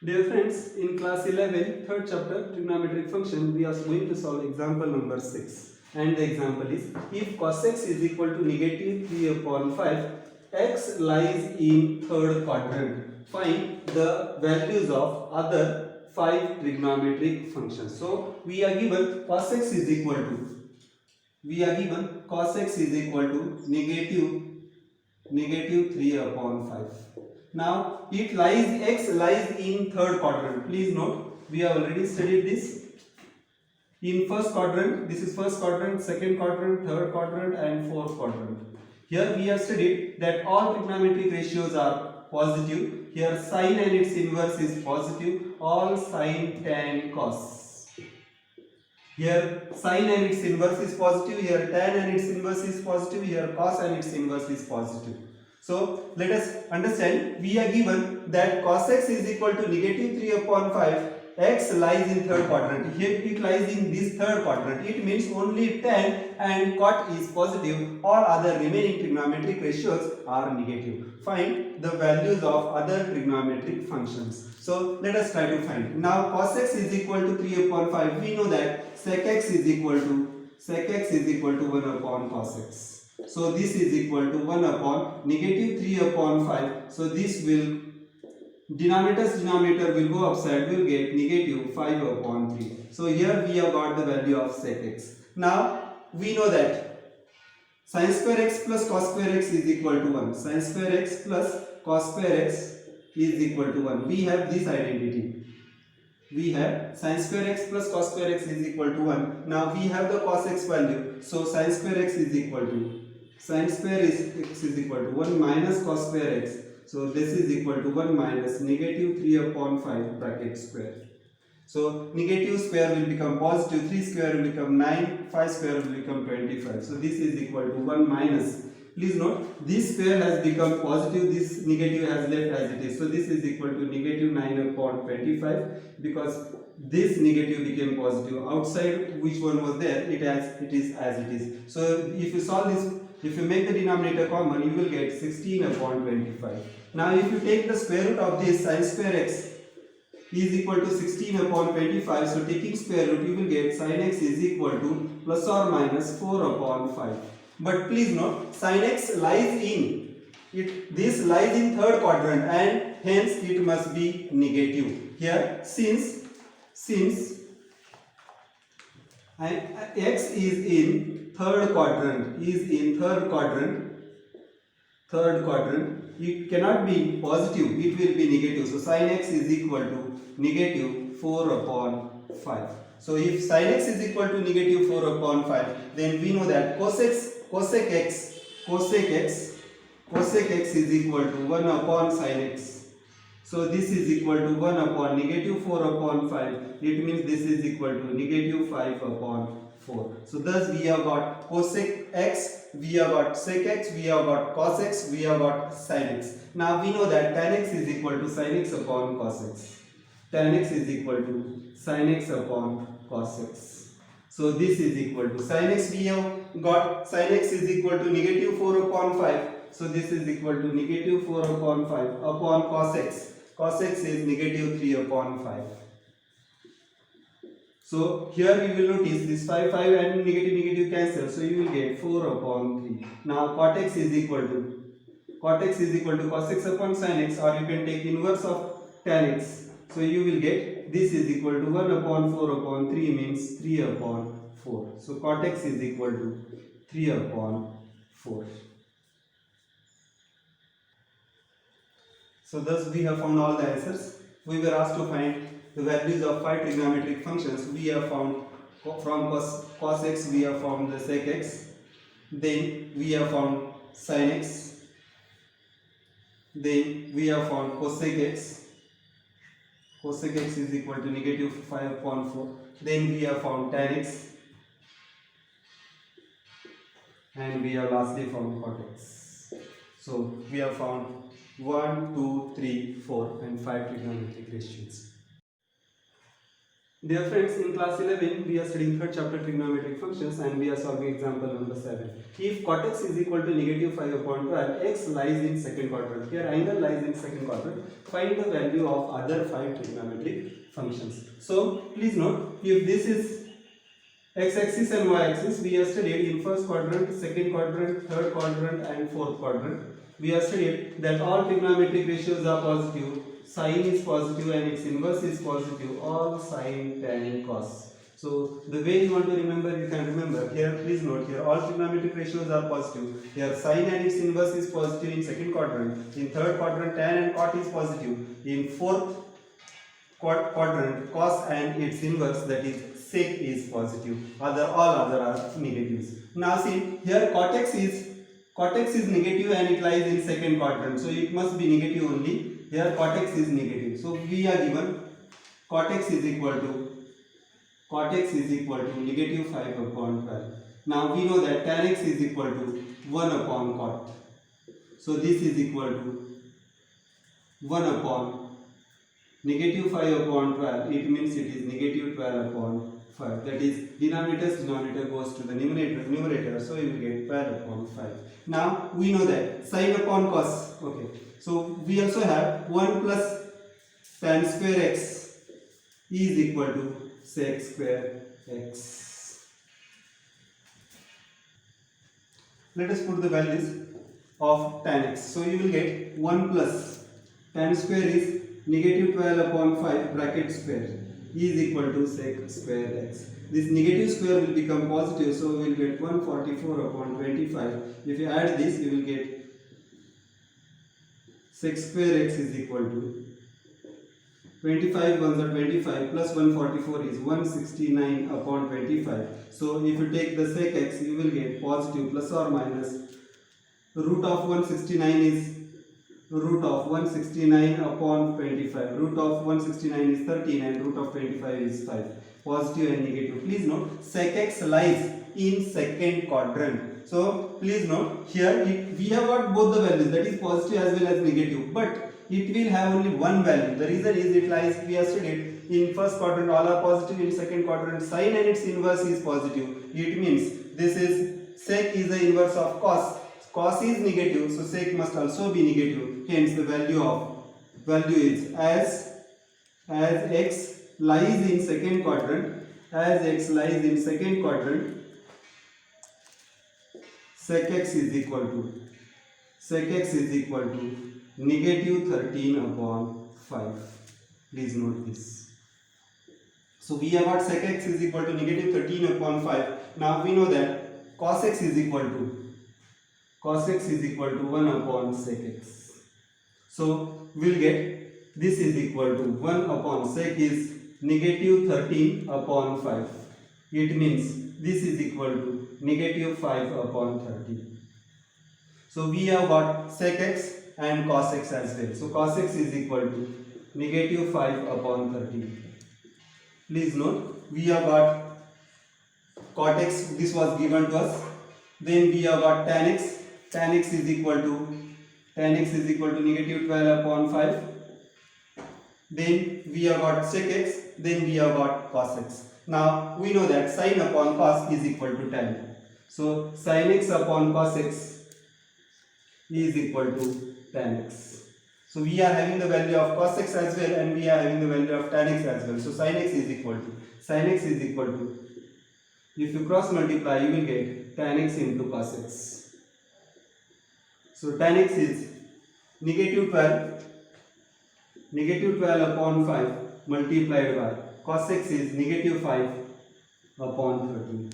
Dear friends, in class 11, third chapter, trigonometric function, we are going to solve example number 6. And the example is, if cos x is equal to negative 3 upon 5, x lies in third quadrant. Find the values of other 5 trigonometric functions. So, we are given cos x is equal to, negative 3 upon 5. Now it lies, x lies in third quadrant. Please note, we have already studied this. In first quadrant, this is first quadrant, second quadrant, third quadrant and fourth quadrant. Here we have studied that all trigonometric ratios are positive. Here sine and its inverse is positive. All sine, tan, cos. Here sine and its inverse is positive, here tan and its inverse is positive, here cos and its inverse is positive. So let us understand, we are given that cos x is equal to negative 3 upon 5, x lies in third quadrant. Here it lies in this third quadrant. It means only tan and cot is positive, all other remaining trigonometric ratios are negative. Find the values of other trigonometric functions. So let us try to find. Now cos x is equal to 3 upon 5. We know that sec x is equal to 1 upon cos x. So this is equal to 1 upon negative 3 upon 5. So this will, denominator will go upside, will get negative 5 upon 3. So here we have got the value of sec x. Now we know that sin square x plus cos square x is equal to 1. Sin square x plus cos square x is equal to 1. We have this identity. We have sin square x plus cos square x is equal to 1. Now we have the cos x value. So sin square x is equal to, sin square x is equal to 1 minus cos square x. So this is equal to 1 minus negative 3 upon 5 bracket square. So negative square will become positive, 3 square will become 9, 5 square will become 25. So this is equal to 1 minus. Please note, this square has become positive, this negative has left as it is. So this is equal to negative 9 upon 25, because this negative became positive. Outside which one was there, it is as it is. So if you solve this, if you make the denominator common, you will get 16 upon 25. Now if you take the square root of this, sin square x is equal to 16 upon 25. So taking square root, you will get sin x is equal to plus or minus 4 upon 5. But please note, sin x lies in, this lies in third quadrant and hence it must be negative. Here since x is in third quadrant, it cannot be positive, it will be negative. So sin x is equal to negative 4 upon 5. So if sin x is equal to negative 4 upon 5, then we know that cosec x is equal to 1 upon sin x. So this is equal to 1 upon negative 4 upon 5. It means this is equal to negative 5 upon 4. So thus we have got cosec x, we have got sec x, we have got cos x, we have got sin x. Now we know that tan x is equal to sin x upon cos x. Tan x is equal to sin x upon cos x. So this is equal to sin x, we have got sin x is equal to negative 4 upon 5. So this is equal to negative 4 upon 5 upon cos x. Cos x is negative 3 upon 5. So here you will notice this 5 and negative cancel. So you will get 4 upon 3. Now cot x is equal to cos x upon sin x, or you can take inverse of tan x. So you will get this is equal to 1 upon 4 upon 3 means 3 upon 4. So cot x is equal to 3 upon 4. So thus we have found all the answers. We were asked to find the values of 5 trigonometric functions. We have found from cos x, we have found the sec x. Then we have found sin x. Then we have found cosec x. Cosec x is equal to negative 5 upon 4. Then we have found tan x. And we have lastly found cot x. So we have found 1, 2, 3, 4 and 5 trigonometric ratios. Dear friends, in class 11, we are studying third chapter trigonometric functions and we are solving example number 7. If cot x is equal to negative 5 upon 12, x lies in second quadrant. Here angle lies in second quadrant. Find the value of other 5 trigonometric functions. So please note, if this is x-axis and y-axis, we have studied in first quadrant, second quadrant, third quadrant and fourth quadrant. We have studied that all trigonometric ratios are positive, sine is positive and its inverse is positive, all sine, tan, cos. So the way you want to remember, you can remember. Here please note, here all trigonometric ratios are positive. Here sine and its inverse is positive in second quadrant. In third quadrant, tan and cot is positive. In fourth quadrant, cos and its inverse, that is sec, is positive. All other are negatives. Now see, here cot x is negative and it lies in second quadrant, so it must be negative only. Here cot x is negative, so we are given cot x is equal to negative 5 upon 12. Now we know that tan x is equal to 1 upon cot, so this is equal to 1 upon negative 5 upon 12. It means it is negative 12 upon 5. That is denominator goes to the numerator, so you will get 12 upon 5. Now we know that sine upon cos. Okay, so we also have 1 plus tan square x is equal to sec square x. Let us put the values of tan x. So you will get 1 plus tan square is negative 12 upon 5 bracket square is equal to sec square x. This negative square will become positive, so we will get 144 upon 25. If you add this, you will get sec square x is equal to 25 ones are 25 plus 144 is 169 upon 25. So if you take the sec x, you will get positive plus or minus root of 169 is root of 169 upon 25. Root of 169 is 13 and root of 25 is 5. Positive and negative. Please note, sec x lies in second quadrant. So please note, here we have got both the values, that is positive as well as negative, but it will have only one value. The reason is it lies, we have studied, in first quadrant all are positive, in second quadrant sine and its inverse is positive. It means this is sec is the inverse of cos. Cos is negative, so sec must also be negative. Hence the value is as x lies in second quadrant, sec x is equal to negative 13 upon 5. Please note this. So we have got sec x is equal to negative 13 upon 5. Now we know that cos x is equal to 1 upon sec x. So we will get this is equal to 1 upon sec is negative 13 upon 5. It means this is equal to negative 5 upon 13. So we have got sec x and cos x as well. So cos x is equal to negative 5 upon 13. Please note, we have got cot x, this was given to us. Then we have got tan x. Tan x is equal to negative 12 upon 5. Then we have got sec x. Then we have got cos x. Now we know that sine upon cos is equal to tan. So sin x upon cos x is equal to tan x. So we are having the value of cos x as well, and we are having the value of tan x as well. So sin x is equal to, if you cross multiply, you will get tan x into cos x. So tan x is negative 12 upon 5 multiplied by cos x is negative 5 upon 13.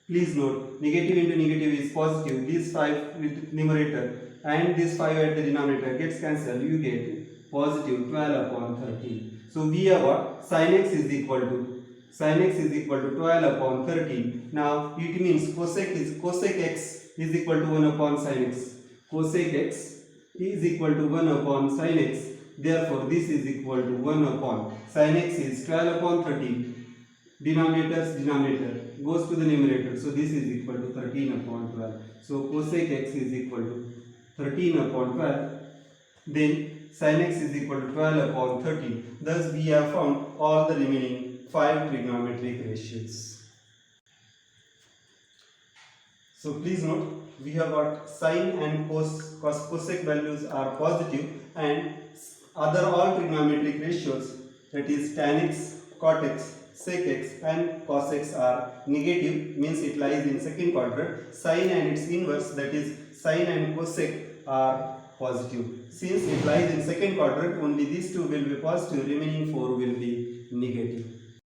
Please note, negative into negative is positive. This 5 with numerator and this 5 at the denominator gets cancelled. You get positive 12 upon 13. So we have got sin x is equal to 12 upon 13. Now it means cosec x is equal to 1 upon sin x. Cosec x is equal to 1 upon sin x. Therefore this is equal to 1 upon sin x is 12 upon 13. Denominator goes to the numerator, so this is equal to 13 upon 12. So cosec x is equal to 13 upon 12. Then sin x is equal to 12 upon 13. Thus we have found all the remaining 5 trigonometric ratios. So please note, we have got sine and cosec values are positive, and other all trigonometric ratios, that is tan x, cot x, sec x and cos x are negative, means it lies in second quadrant. Sine and its inverse, that is sine and cosec, are positive. Since it lies in second quadrant, only these two will be positive, remaining 4 will be negative.